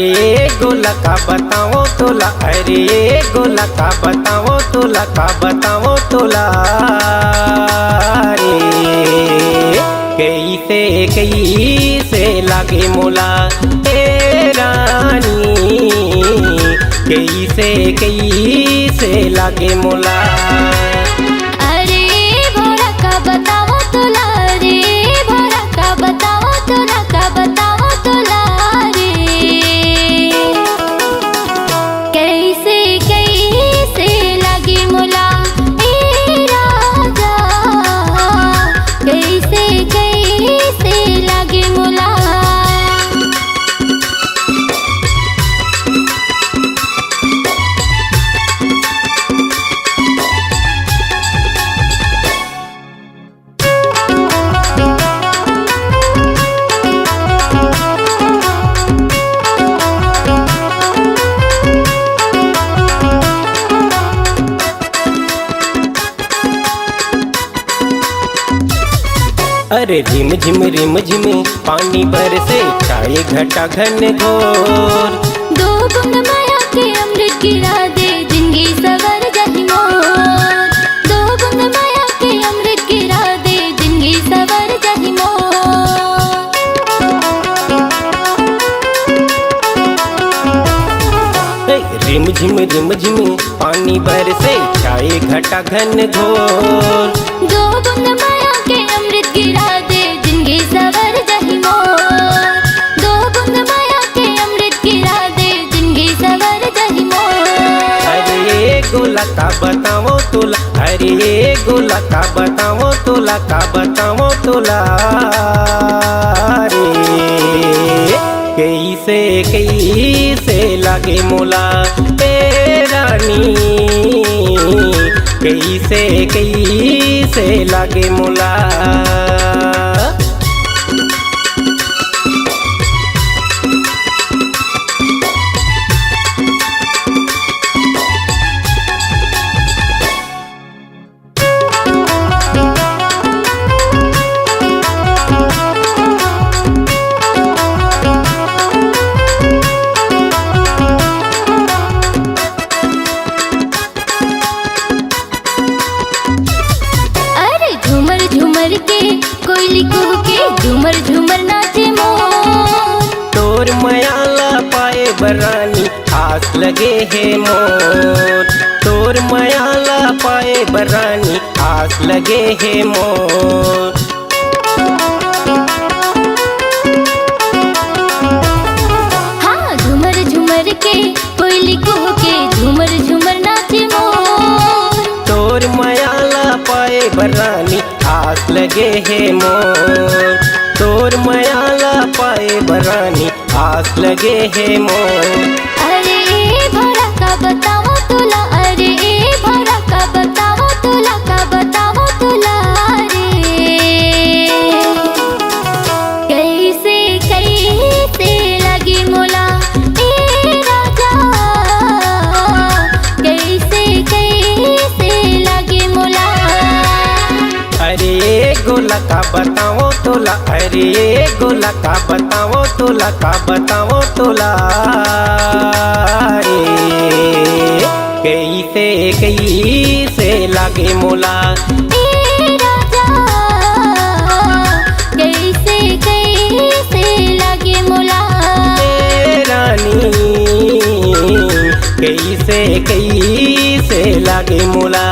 अरे गोला का बताओ तोला, अरे गोला का बताओ तोला, का बताओ तोला रे। कैसे लागे मोला ए रानी, कैसे लागे मोला। अरे भोरा का बताओ तोला रे, भोरा का बताओ तोला, का बताओ तोला रे। कैसे लागे मोला ए राजा, कैसे लागे मोला। अरे रिम झिम पानी बरसे, छाए घटा घन घोर। दो बूंद माया के अमृत गिरा दे, जिंदगी सवर जाहि मोर। दो बूंद माया के अमृत गिरा दे, जिंदगी सवर जाहि मोर। रिम झिम पानी बरसे, छाए घटा घन घोर। दो बूंद माया के अमृत गिरा दे, जिंदगी सवर जाहि मोर। दो बूंद माया के अमृत गिरा दे, जिंदगी सवर जाहि मोर। अरे गोला का बताओ तोला, अरे गोला का बताओ तोला, का बताओ तोला रे। कैसे लागे मोला ए रानी, कैसे लागे मोला। झूमर के कोयली कुहू के, झूमर झूमर नाचे मोर। तोर मयाला पाए बरानी, आस लगे है मोर। तोर मयाला पाए बरानी, आस लगे है मोर। हाँ झूमर झूमर के कोयली कुहू के, झूमर झूमर नाचे मोर। तोर मयाला पाए बरानी, आस लगे है मोर। तोर मयाला पाए बरानी, आस लगे है मोर। अरे भोरा का बताओ तोला, अरे भोरा का बताओ तोला, का बताओ तोला रे। कैसे लगी मोला ए राजा, कैसे लगी मोला। अरे गोला का बताओ तोला, अरे गोला का बताओ तोला, का बताओ तोला रे। कैसे लागे मोला ए राजा, कैसे लागे मोला। ए रानी, कैसे लागे मोला।